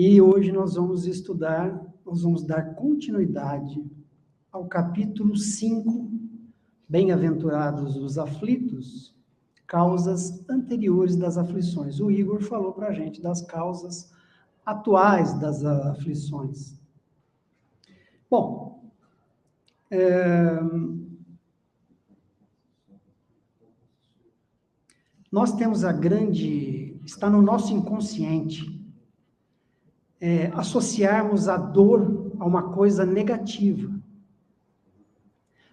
E hoje nós vamos dar continuidade ao capítulo 5, Bem-aventurados os aflitos, causas anteriores das aflições. O Igor falou para a gente das causas atuais das aflições. Bom, nós temos está no nosso inconsciente, associarmos a dor a uma coisa negativa.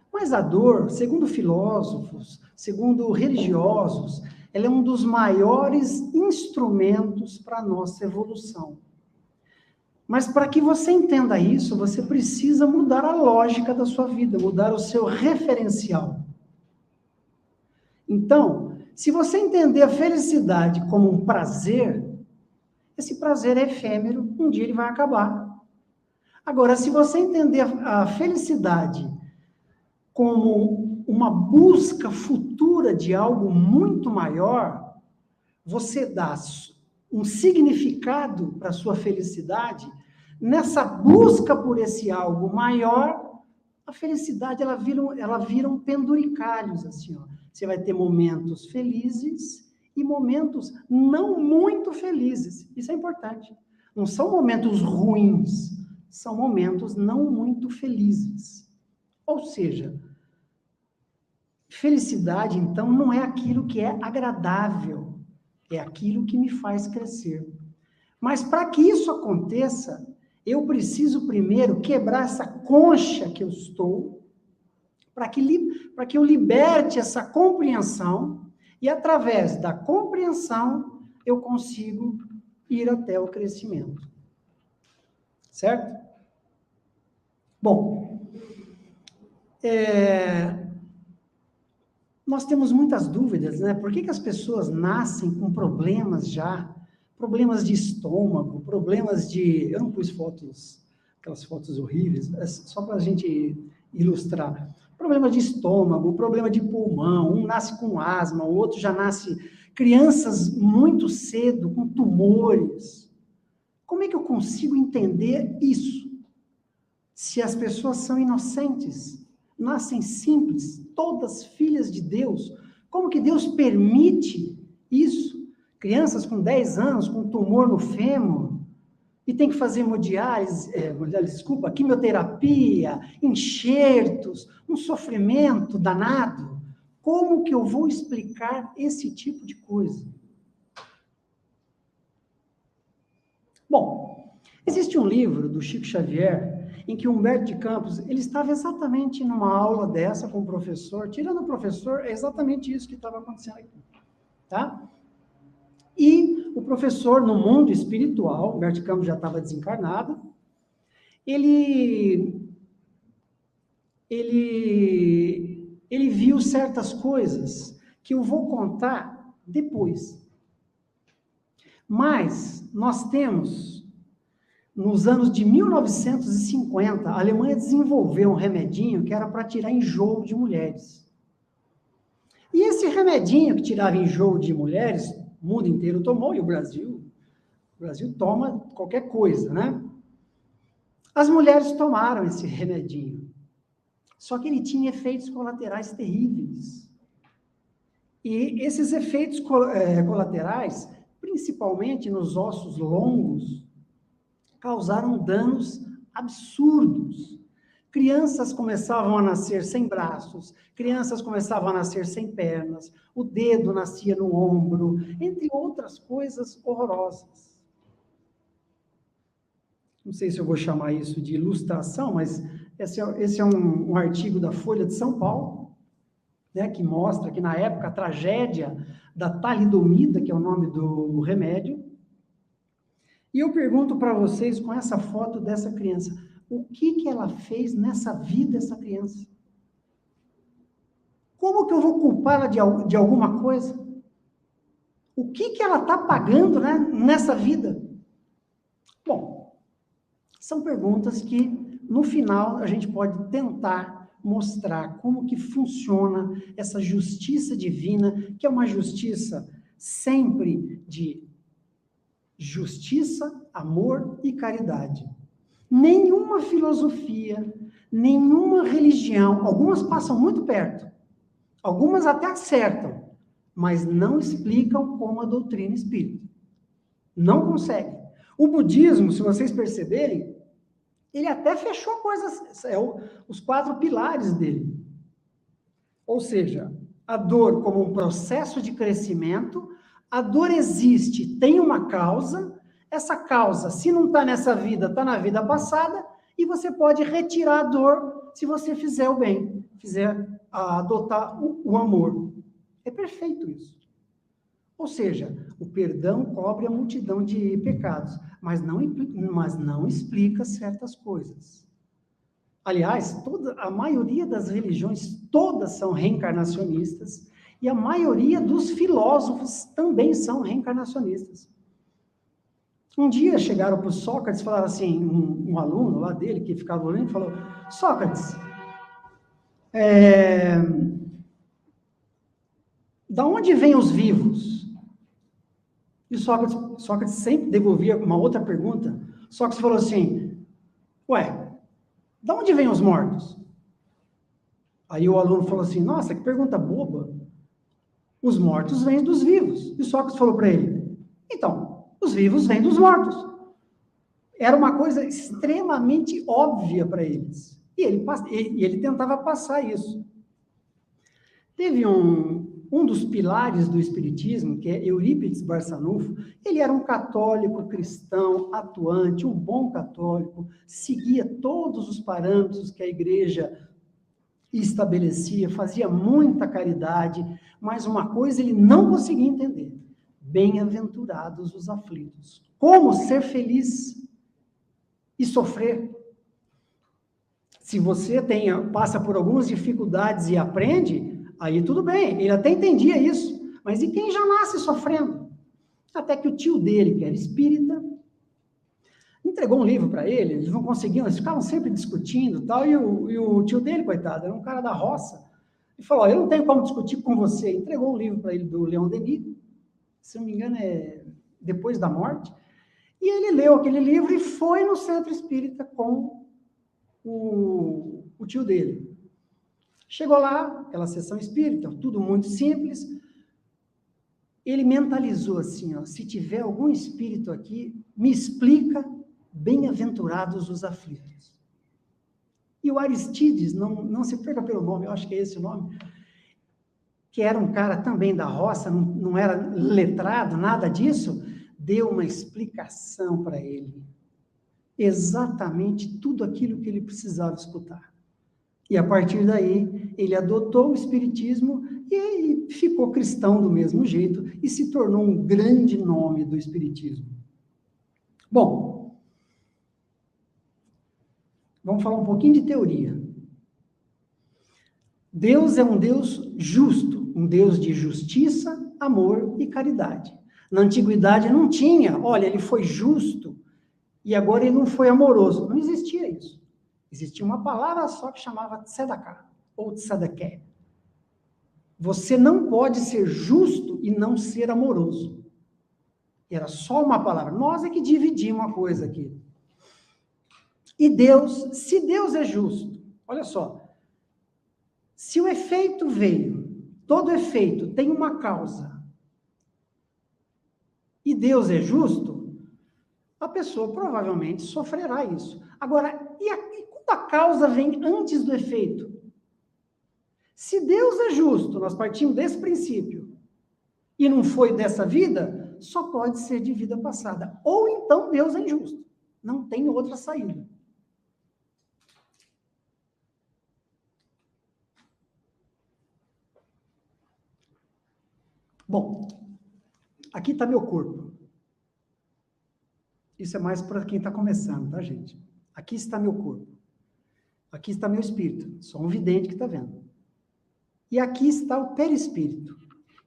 Mas a dor, segundo filósofos, segundo religiosos, ela é um dos maiores instrumentos para a nossa evolução. Mas para que você entenda isso, você precisa mudar a lógica da sua vida, mudar o seu referencial. Então, se você entender a felicidade como um prazer, esse prazer é efêmero, um dia ele vai acabar. Agora, se você entender a felicidade como uma busca futura de algo muito maior, você dá um significado para a sua felicidade. Nessa busca por esse algo maior, a felicidade ela vira um penduricalhos, assim, ó. Você vai ter momentos felizes e momentos não muito felizes. Isso é importante. Não são momentos ruins, são momentos não muito felizes. Ou seja, felicidade, então, não é aquilo que é agradável, é aquilo que me faz crescer. Mas para que isso aconteça, eu preciso primeiro quebrar essa concha que eu estou, para que eu liberte essa compreensão, e através da compreensão eu consigo ir até o crescimento. Certo? Bom, nós temos muitas dúvidas, né? Por que as pessoas nascem com problemas já? Problemas de estômago, problemas de... Eu não pus aquelas fotos horríveis, só para a gente ilustrar. Problema de estômago, problema de pulmão, um nasce com asma, o outro já nasce... Crianças muito cedo, com tumores. Como é que eu consigo entender isso? Se as pessoas são inocentes, nascem simples, todas filhas de Deus, como que Deus permite isso? Crianças com 10 anos, com tumor no fêmur, e tem que fazer quimioterapia, enxertos, um sofrimento danado. Como que eu vou explicar esse tipo de coisa? Bom, existe um livro do Chico Xavier, em que Humberto de Campos, ele estava exatamente numa aula dessa com o professor, tirando o professor, é exatamente isso que estava acontecendo aqui, tá? E o professor, no mundo espiritual, Humberto de Campos já estava desencarnado, ele viu certas coisas que eu vou contar depois. Mas nós temos... Nos anos de 1950, a Alemanha desenvolveu um remedinho que era para tirar enjoo de mulheres. E esse remedinho que tirava enjoo de mulheres, o mundo inteiro tomou, e o Brasil toma qualquer coisa, né? As mulheres tomaram esse remedinho. Só que ele tinha efeitos colaterais terríveis. E esses efeitos colaterais, principalmente nos ossos longos, causaram danos absurdos. Crianças começavam a nascer sem braços, crianças começavam a nascer sem pernas, o dedo nascia no ombro, entre outras coisas horrorosas. Não sei se eu vou chamar isso de ilustração, mas esse é um artigo da Folha de São Paulo, né, que mostra que, na época, a tragédia da talidomida, que é o nome do remédio. E eu pergunto para vocês, com essa foto dessa criança, o que ela fez nessa vida, essa criança? Como que eu vou culpá-la de alguma coisa? O que ela está pagando, né, nessa vida? Bom, são perguntas que, no final, a gente pode tentar mostrar como que funciona essa justiça divina, que é uma justiça sempre de justiça, amor e caridade. Nenhuma filosofia, nenhuma religião, algumas passam muito perto, algumas até acertam, mas não explicam como a doutrina espírita. Não conseguem. O budismo, se vocês perceberem, ele até fechou coisas, os 4 pilares dele. Ou seja, a dor como um processo de crescimento, a dor existe, tem uma causa, essa causa, se não está nessa vida, está na vida passada, e você pode retirar a dor se você fizer o bem, adotar o amor. É perfeito isso. Ou seja, o perdão cobre a multidão de pecados, mas não explica certas coisas. Aliás, a maioria das religiões, todas são reencarnacionistas, e a maioria dos filósofos também são reencarnacionistas. Um dia chegaram para o Sócrates e falaram assim, um aluno lá dele, que ficava olhando, falou, Sócrates, da onde vêm os vivos? E o Sócrates sempre devolvia uma outra pergunta. Sócrates falou assim, da onde vêm os mortos? Aí o aluno falou assim, nossa, que pergunta boba. Os mortos vêm dos vivos. E o Sócrates falou para ele, então, os vivos vêm dos mortos. Era uma coisa extremamente óbvia para eles. E ele tentava passar isso. Teve um dos pilares do Espiritismo, que é Eurípides Barçanufo, ele era um católico cristão, atuante, um bom católico, seguia todos os parâmetros que a igreja estabelecia, fazia muita caridade, mas uma coisa ele não conseguia entender: bem-aventurados os aflitos. Como ser feliz e sofrer? Se você passa por algumas dificuldades e aprende, aí tudo bem, ele até entendia isso, mas e quem já nasce sofrendo? Até que o tio dele, que era espírita, entregou um livro para ele, eles não conseguiam, eles ficavam sempre discutindo tal, e o tio dele, coitado, era um cara da roça, e falou, eu não tenho como discutir com você, entregou um livro para ele do Leon Denis, se não me engano é Depois da Morte, e ele leu aquele livro e foi no centro espírita com o tio dele. Chegou lá, aquela sessão espírita, tudo muito simples, ele mentalizou assim, ó, se tiver algum espírito aqui, me explica, bem-aventurados os aflitos. E o Aristides, não se perca pelo nome, eu acho que é esse o nome, que era um cara também da roça, não era letrado, nada disso, deu uma explicação para ele. Exatamente tudo aquilo que ele precisava escutar. E a partir daí, ele adotou o espiritismo e ficou cristão do mesmo jeito e se tornou um grande nome do espiritismo. Bom, vamos falar um pouquinho de teoria. Deus é um Deus justo, um Deus de justiça, amor e caridade. Na antiguidade não tinha, olha, ele foi justo e agora ele não foi amoroso. Não existia isso. Existia uma palavra só que chamava tzedakah, ou tzedakah. Você não pode ser justo e não ser amoroso. Era só uma palavra. Nós é que dividimos uma coisa aqui. E Deus, se Deus é justo, olha só, se o efeito veio, todo efeito tem uma causa, e Deus é justo, a pessoa provavelmente sofrerá isso. Agora, e quando a causa vem antes do efeito? Se Deus é justo, nós partimos desse princípio, e não foi dessa vida, só pode ser de vida passada. Ou então Deus é injusto. Não tem outra saída. Bom, aqui está meu corpo. Isso é mais para quem está começando, tá, gente? Aqui está meu corpo. Aqui está meu espírito. Sou um vidente que está vendo. E aqui está o perispírito,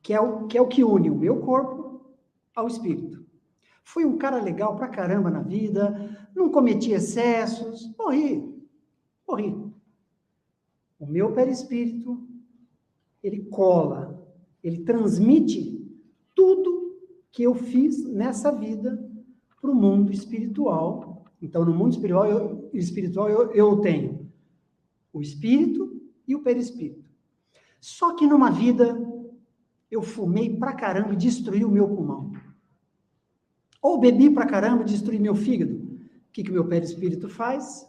que é o que une o meu corpo ao espírito. Fui um cara legal pra caramba na vida, não cometi excessos, morri. O meu perispírito, ele cola, ele transmite tudo que eu fiz nessa vida para o mundo espiritual. Então, no mundo espiritual eu tenho o espírito e o perispírito. Só que numa vida eu fumei pra caramba e destruí o meu pulmão. Ou bebi pra caramba e destruí meu fígado. O que o meu perispírito faz?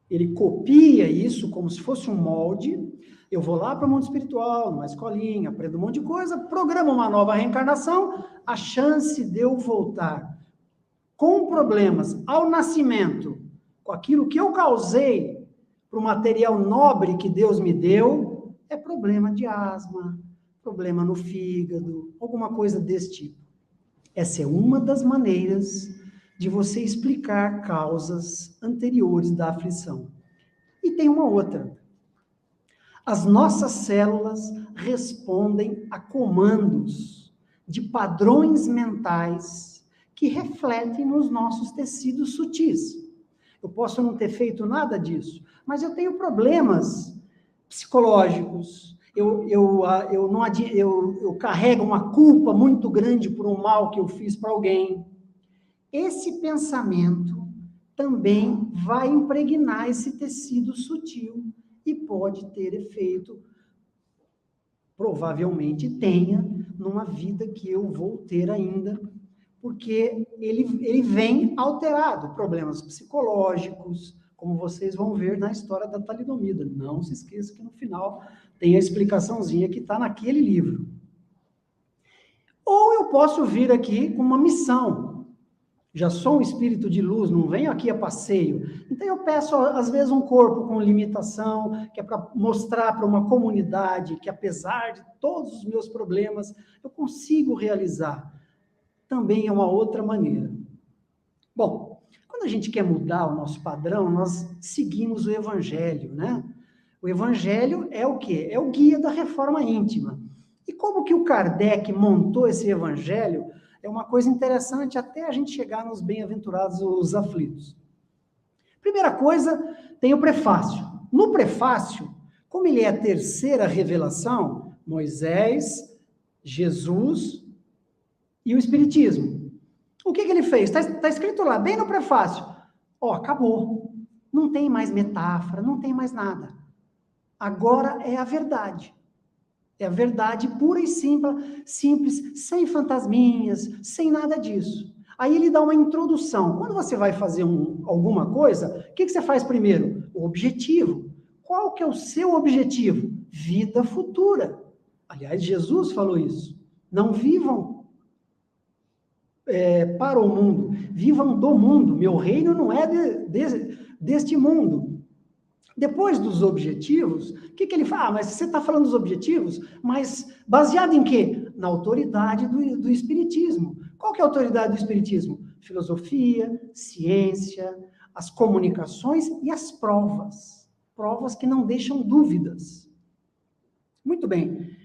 Ele copia isso como se fosse um molde. Eu vou lá para o mundo espiritual, numa escolinha, aprendo um monte de coisa, programo uma nova reencarnação, a chance de eu voltar com problemas ao nascimento, com aquilo que eu causei para o material nobre que Deus me deu, é problema de asma, problema no fígado, alguma coisa desse tipo. Essa é uma das maneiras de você explicar causas anteriores da aflição. E tem uma outra. As nossas células respondem a comandos de padrões mentais que refletem nos nossos tecidos sutis. Eu posso não ter feito nada disso, mas eu tenho problemas psicológicos. Eu carrego uma culpa muito grande por um mal que eu fiz para alguém. Esse pensamento também vai impregnar esse tecido sutil e pode ter efeito, provavelmente tenha, numa vida que eu vou ter ainda, porque ele vem alterado, problemas psicológicos, como vocês vão ver na história da talidomida. Não se esqueça que no final tem a explicaçãozinha que está naquele livro. Ou eu posso vir aqui com uma missão. Já sou um espírito de luz, não venho aqui a passeio. Então eu peço, às vezes, um corpo com limitação, que é para mostrar para uma comunidade que, apesar de todos os meus problemas, eu consigo realizar. Também é uma outra maneira. Bom, quando a gente quer mudar o nosso padrão, nós seguimos o Evangelho, né? O Evangelho é o quê? É o guia da reforma íntima. E como que o Kardec montou esse Evangelho? É uma coisa interessante até a gente chegar nos bem-aventurados, os aflitos. Primeira coisa, tem o prefácio. No prefácio, como ele é a terceira revelação, Moisés, Jesus e o Espiritismo. O que ele fez? Está escrito lá, bem no prefácio. Acabou. Não tem mais metáfora, não tem mais nada. Agora é a verdade. É a verdade pura e simples, sem fantasminhas, sem nada disso. Aí ele dá uma introdução. Quando você vai fazer alguma coisa, o que você faz primeiro? O objetivo. Qual que é o seu objetivo? Vida futura. Aliás, Jesus falou isso. Não vivam para o mundo, vivam do mundo. Meu reino não é deste mundo. Depois dos objetivos, o que ele fala? Mas você está falando dos objetivos, mas baseado em quê? Na autoridade do Espiritismo. Qual que é a autoridade do Espiritismo? Filosofia, ciência, as comunicações e as provas. Provas que não deixam dúvidas. Muito bem.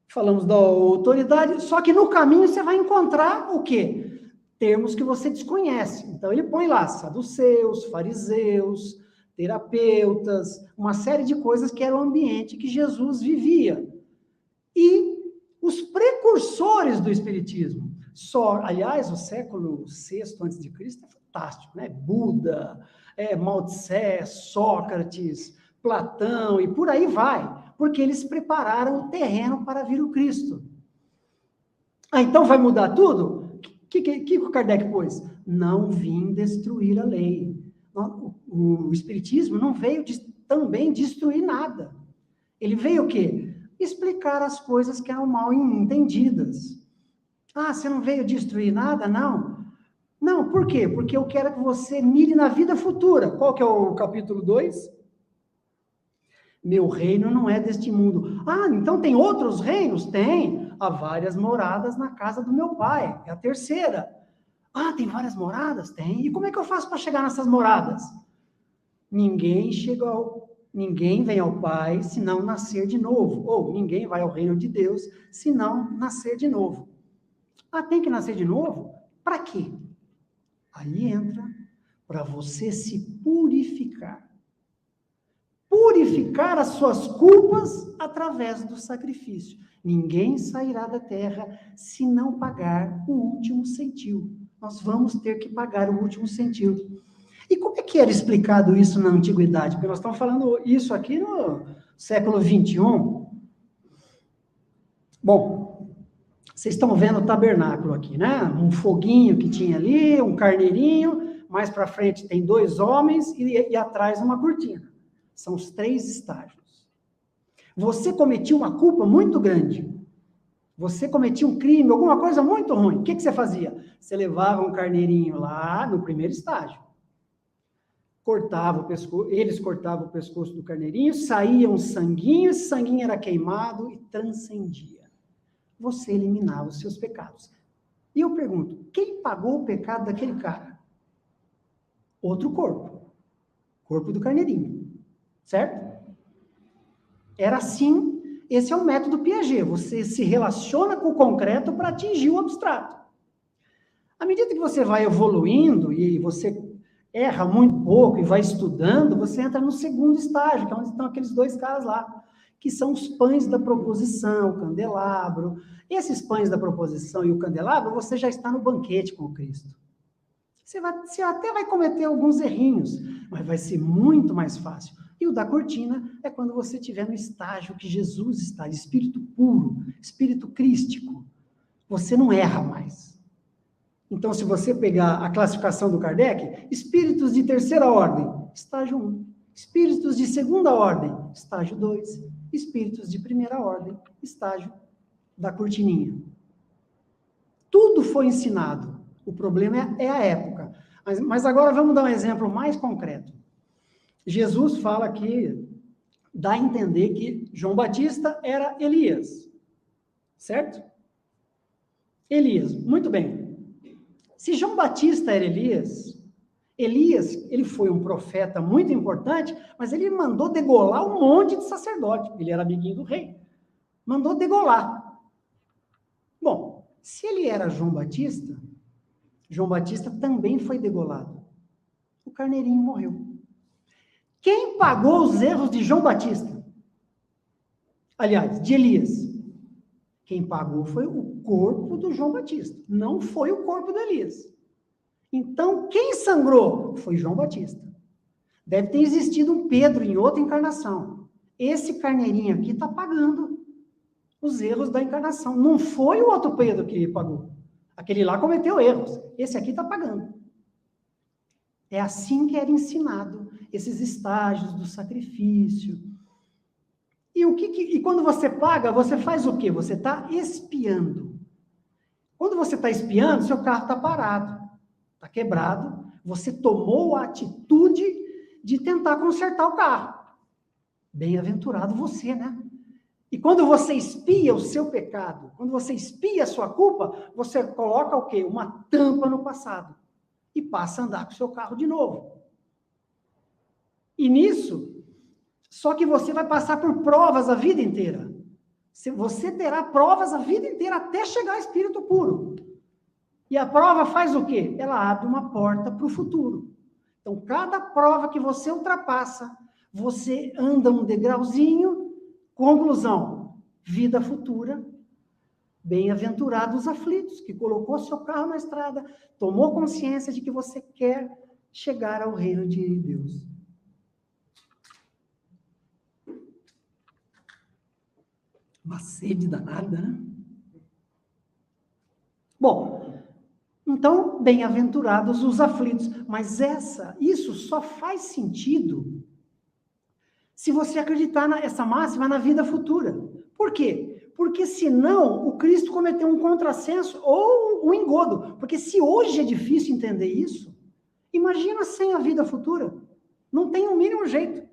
Falamos da autoridade, só que no caminho você vai encontrar o quê? Termos que você desconhece. Então ele põe lá, saduceus, fariseus, terapeutas, uma série de coisas que era o ambiente que Jesus vivia. E os precursores do Espiritismo. Aliás, o século VI a.C. é fantástico, né? Buda, Mao Tse, Sócrates, Platão, e por aí vai, porque eles prepararam o terreno para vir o Cristo. Então vai mudar tudo? O que o Kardec pôs? Não vim destruir a lei. O Espiritismo não veio também destruir nada. Ele veio o quê? Explicar as coisas que eram mal entendidas. Você não veio destruir nada? Não. Não, por quê? Porque eu quero que você mire na vida futura. Qual que é o capítulo 2? Meu reino não é deste mundo. Então tem outros reinos? Tem. Há várias moradas na casa do meu pai. É a terceira. Tem várias moradas? Tem. E como é que eu faço para chegar nessas moradas? Ninguém vem ao Pai se não nascer de novo. Ou ninguém vai ao reino de Deus se não nascer de novo. Tem que nascer de novo? Para quê? Aí entra para você se purificar. Purificar as suas culpas através do sacrifício. Ninguém sairá da terra se não pagar o último centil. Nós vamos ter que pagar o último centil. E como é que era explicado isso na antiguidade? Porque nós estamos falando isso aqui no século 21. Bom, vocês estão vendo o tabernáculo aqui, né? Um foguinho que tinha ali, um carneirinho, mais para frente tem 2 homens e atrás uma cortina. São os 3 estágios. Você cometia uma culpa muito grande. Você cometia um crime, alguma coisa muito ruim. O que você fazia? Você levava um carneirinho lá no primeiro estágio. Cortava o pescoço, eles cortavam o pescoço do carneirinho, saía um sanguinho, esse sanguinho era queimado e transcendia. Você eliminava os seus pecados. E eu pergunto, quem pagou o pecado daquele cara? Outro corpo. Corpo do carneirinho. Certo? Era assim, esse é o método Piaget. Você se relaciona com o concreto para atingir o abstrato. À medida que você vai evoluindo e você erra muito pouco e vai estudando, você entra no segundo estágio, que é onde estão aqueles 2 caras lá, que são os pães da proposição, o candelabro. Esses pães da proposição e o candelabro, você já está no banquete com o Cristo. Você até vai cometer alguns errinhos, mas vai ser muito mais fácil. E o da cortina é quando você estiver no estágio que Jesus está, espírito puro, espírito crístico. Você não erra mais. Então, se você pegar a classificação do Kardec, espíritos de terceira ordem, estágio 1. Espíritos de segunda ordem, estágio 2. Espíritos de primeira ordem, estágio da cortininha. Tudo foi ensinado. O problema é a época. Mas agora vamos dar um exemplo mais concreto. Jesus fala aqui, dá a entender que João Batista era Elias. Certo? Elias, muito bem. Se João Batista era Elias, ele foi um profeta muito importante, mas ele mandou degolar um monte de sacerdote. Ele era amiguinho do rei. Mandou degolar. Bom, se ele era João Batista também foi degolado. O carneirinho morreu. Quem pagou os erros de João Batista? Aliás, de Elias. Quem pagou foi o corpo do João Batista, não foi o corpo do Elias. Então, quem sangrou? Foi João Batista. Deve ter existido um Pedro em outra encarnação. Esse carneirinho aqui está pagando os erros da encarnação. Não foi o outro Pedro que pagou. Aquele lá cometeu erros. Esse aqui está pagando. É assim que era ensinado, esses estágios do sacrifício. E quando você paga, você faz o quê? Você está espiando. Quando você está espiando, seu carro está parado, está quebrado, você tomou a atitude de tentar consertar o carro. Bem-aventurado você, né? E quando você espia o seu pecado, quando você espia a sua culpa, você coloca o quê? Uma tampa no passado. E passa a andar com o seu carro de novo. E nisso, só que você vai passar por provas a vida inteira. Você terá provas a vida inteira até chegar ao espírito puro. E a prova faz o quê? Ela abre uma porta para o futuro. Então, cada prova que você ultrapassa, você anda um degrauzinho. Conclusão, vida futura. Bem-aventurados os aflitos, que colocou seu carro na estrada, tomou consciência de que você quer chegar ao reino de Deus. Uma sede danada, né? Bom, então, bem-aventurados os aflitos. Mas isso só faz sentido se você acreditar nessa máxima na vida futura. Por quê? Porque senão o Cristo cometeu um contrassenso ou um engodo. Porque se hoje é difícil entender isso, imagina sem a vida futura. Não tem o mínimo jeito.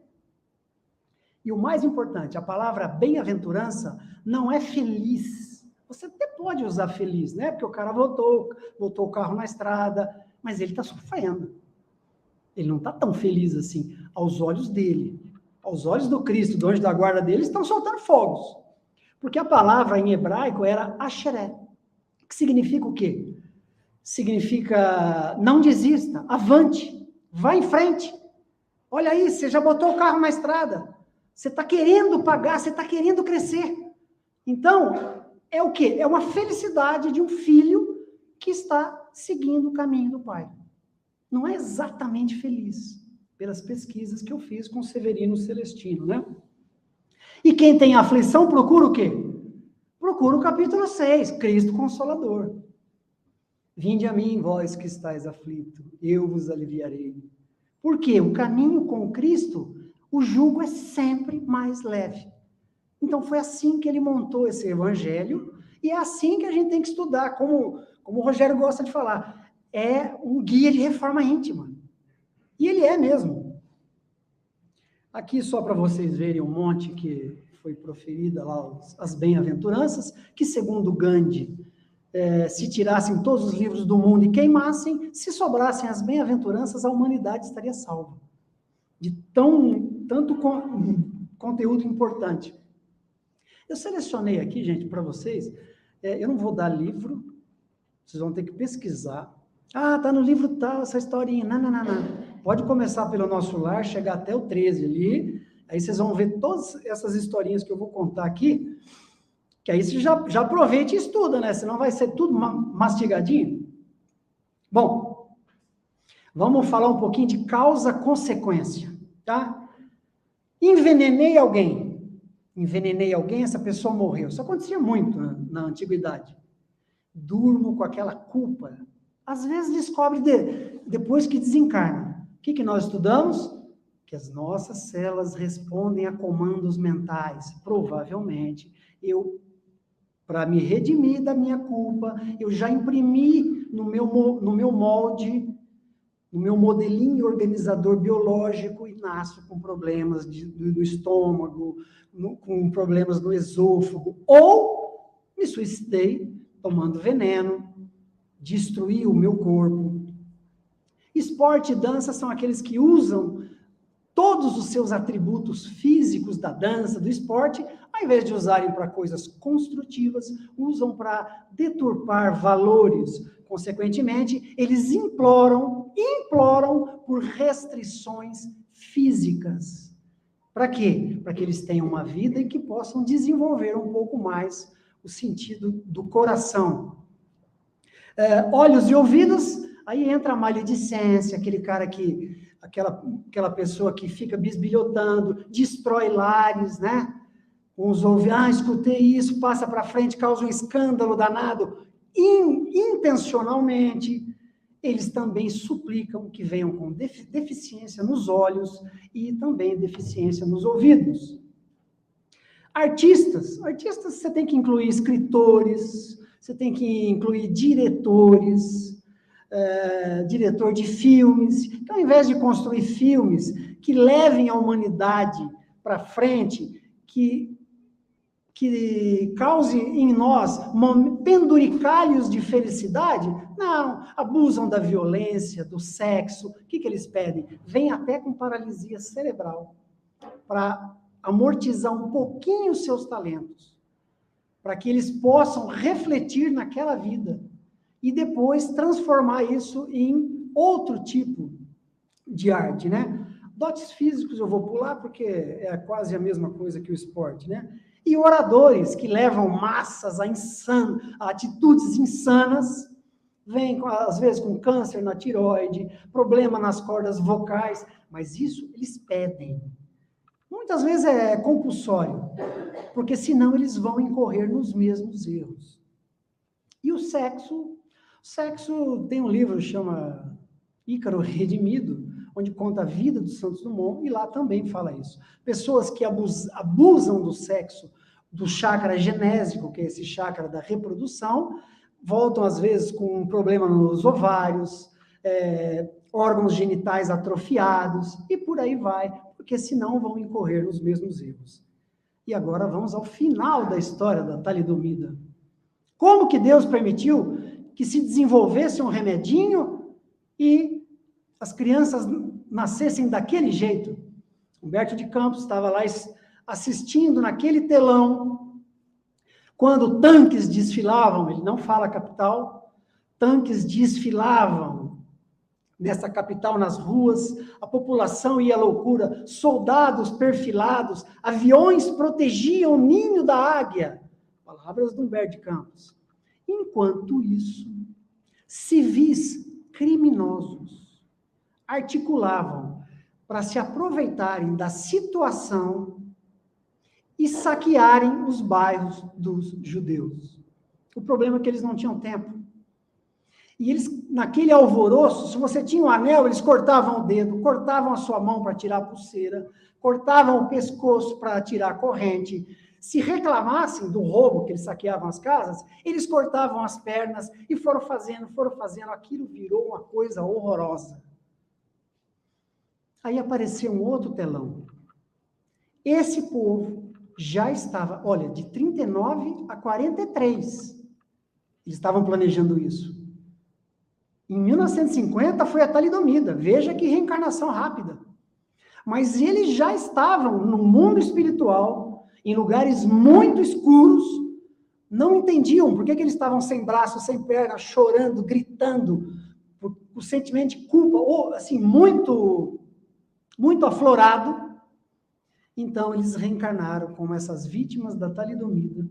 E o mais importante, a palavra bem-aventurança não é feliz. Você até pode usar feliz, né? Porque o cara voltou o carro na estrada, mas ele está sofrendo. Ele não está tão feliz assim, aos olhos dele. Aos olhos do Cristo, do anjo da guarda dele, estão soltando fogos. Porque a palavra em hebraico era asheré, que significa o quê? Significa não desista, avante, vá em frente. Olha aí, você já botou o carro na estrada. Você está querendo pagar, você está querendo crescer. Então, é o quê? É uma felicidade de um filho que está seguindo o caminho do pai. Não é exatamente feliz, pelas pesquisas que eu fiz com Severino Celestino, né? E quem tem aflição procura o quê? Procura o capítulo 6, Cristo Consolador. Vinde a mim, vós que estáis aflito, eu vos aliviarei. Por quê? O caminho com Cristo, o jugo é sempre mais leve. Então, foi assim que ele montou esse evangelho, e é assim que a gente tem que estudar, como o Rogério gosta de falar, é um guia de reforma íntima. E ele é mesmo. Aqui, só para vocês verem um monte que foi proferida lá, as bem-aventuranças, que segundo Gandhi, se tirassem todos os livros do mundo e queimassem, se sobrassem as bem-aventuranças, a humanidade estaria salva. De tanto conteúdo importante. Eu selecionei aqui, gente, para vocês, eu não vou dar livro, vocês vão ter que pesquisar. Ah, tá no livro tal, essa historinha. Não. Pode começar pelo Nosso Lar, chegar até o 13 ali, aí vocês vão ver todas essas historinhas que eu vou contar aqui, que aí você já aproveita e estuda, né? Senão vai ser tudo mastigadinho. Bom, vamos falar um pouquinho de causa-consequência, tá? Envenenei alguém, essa pessoa morreu. Isso acontecia muito na antiguidade. Durmo com aquela culpa. Às vezes descobre depois que desencarna. O que nós estudamos? Que as nossas células respondem a comandos mentais. Provavelmente, para me redimir da minha culpa, eu já imprimi no meu molde, no meu modelinho organizador biológico e nasço com problemas do estômago, com problemas no esôfago, ou me suicidei tomando veneno, destruí o meu corpo. Esporte e dança são aqueles que usam todos os seus atributos físicos da dança, do esporte, ao invés de usarem para coisas construtivas, usam para deturpar valores. Consequentemente, eles imploram por restrições físicas. Para quê? Para que eles tenham uma vida e que possam desenvolver um pouco mais o sentido do coração. Olhos e ouvidos, aí entra a maledicência, aquele cara aquela pessoa que fica bisbilhotando, destrói lares, né? Uns ouvem, escutei isso, passa para frente, causa um escândalo danado. Intencionalmente, eles também suplicam que venham com deficiência nos olhos e também deficiência nos ouvidos. Artistas você tem que incluir escritores, você tem que incluir diretores, diretor de filmes. Então, ao invés de construir filmes que levem a humanidade para frente, que cause em nós penduricalhos de felicidade, não, abusam da violência, do sexo. O que eles pedem? Vem até com paralisia cerebral, para amortizar um pouquinho os seus talentos, para que eles possam refletir naquela vida e depois transformar isso em outro tipo de arte, né? Dotes físicos eu vou pular porque é quase a mesma coisa que o esporte, né? E oradores que levam massas a atitudes insanas, vêm às vezes com câncer na tireoide, problema nas cordas vocais, mas isso eles pedem. Muitas vezes é compulsório, porque senão eles vão incorrer nos mesmos erros. E o sexo tem um livro que chama Ícaro Redimido, onde conta a vida do Santos Dumont, e lá também fala isso. Pessoas que abusam do sexo, do chakra genésico, que é esse chakra da reprodução, voltam às vezes com um problema nos ovários, órgãos genitais atrofiados, e por aí vai, porque senão vão incorrer nos mesmos erros. E agora vamos ao final da história da talidomida. Como que Deus permitiu que se desenvolvesse um remedinho e as crianças nascessem daquele jeito? Humberto de Campos estava lá assistindo naquele telão, quando tanques desfilavam, ele não fala capital, tanques desfilavam nessa capital nas ruas, a população ia à loucura, soldados perfilados, aviões protegiam o ninho da águia. palavras do Humberto de Campos. Enquanto isso, civis criminosos articulavam para se aproveitarem da situação e saquearem os bairros dos judeus. O problema é que eles não tinham tempo. E eles, naquele alvoroço, se você tinha um anel, eles cortavam o dedo, cortavam a sua mão para tirar a pulseira, cortavam o pescoço para tirar a corrente. Se reclamassem do roubo que eles saqueavam as casas, eles cortavam as pernas e foram fazendo, aquilo virou uma coisa horrorosa. Aí apareceu um outro telão. Esse povo já estava, olha, de 39 a 43, eles estavam planejando isso. Em 1950 foi a talidomida, veja que reencarnação rápida. Mas eles já estavam no mundo espiritual, em lugares muito escuros, não entendiam por que eles estavam sem braço, sem perna, chorando, gritando, por o sentimento de culpa, ou assim, muito aflorado. Então, eles reencarnaram como essas vítimas da talidomida.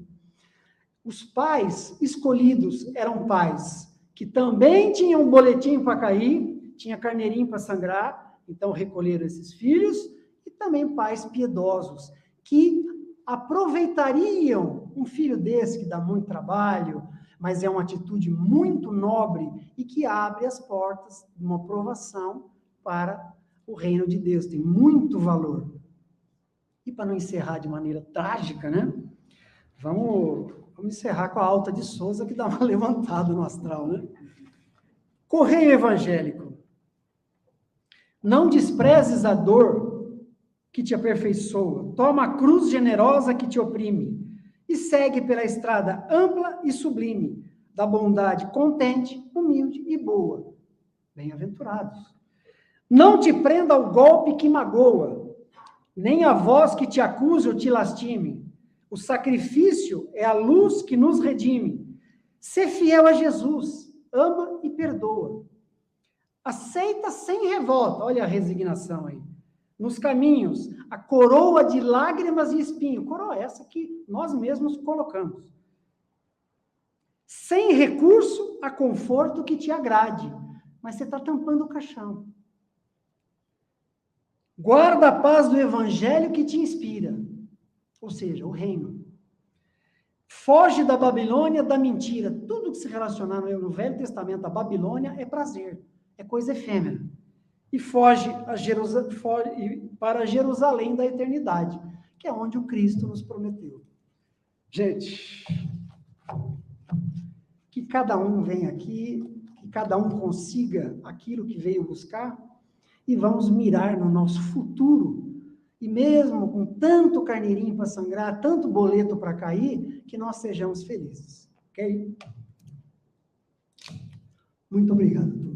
Os pais escolhidos eram pais que também tinham um boletim para cair, tinha carneirinho para sangrar, então recolheram esses filhos, e também pais piedosos, que aproveitariam um filho desse que dá muito trabalho, mas é uma atitude muito nobre e que abre as portas de uma provação para o reino de Deus, tem muito valor. E para não encerrar de maneira trágica, né? Vamos encerrar com a Alta de Souza, que dá uma levantada no astral, né? Correio evangélico. Não desprezes a dor que te aperfeiçoa. Toma a cruz generosa que te oprime. E segue pela estrada ampla e sublime, da bondade contente, humilde e boa. Bem-aventurados. Não te prenda ao golpe que magoa, nem a voz que te acuse ou te lastime. O sacrifício é a luz que nos redime. Sê fiel a Jesus, ama e perdoa. Aceita sem revolta, olha a resignação aí. Nos caminhos, a coroa de lágrimas e espinho. Coroa essa que nós mesmos colocamos. Sem recurso a conforto que te agrade. Mas você está tampando o caixão. Guarda a paz do evangelho que te inspira. Ou seja, o reino. Foge da Babilônia, da mentira. Tudo que se relacionar no Velho Testamento à Babilônia é prazer, é coisa efêmera. E foge para Jerusalém da eternidade, que é onde o Cristo nos prometeu. Gente, que cada um venha aqui, que cada um consiga aquilo que veio buscar, e vamos mirar no nosso futuro. E mesmo com tanto carneirinho para sangrar, tanto boleto para cair, que nós sejamos felizes. Ok? Muito obrigado.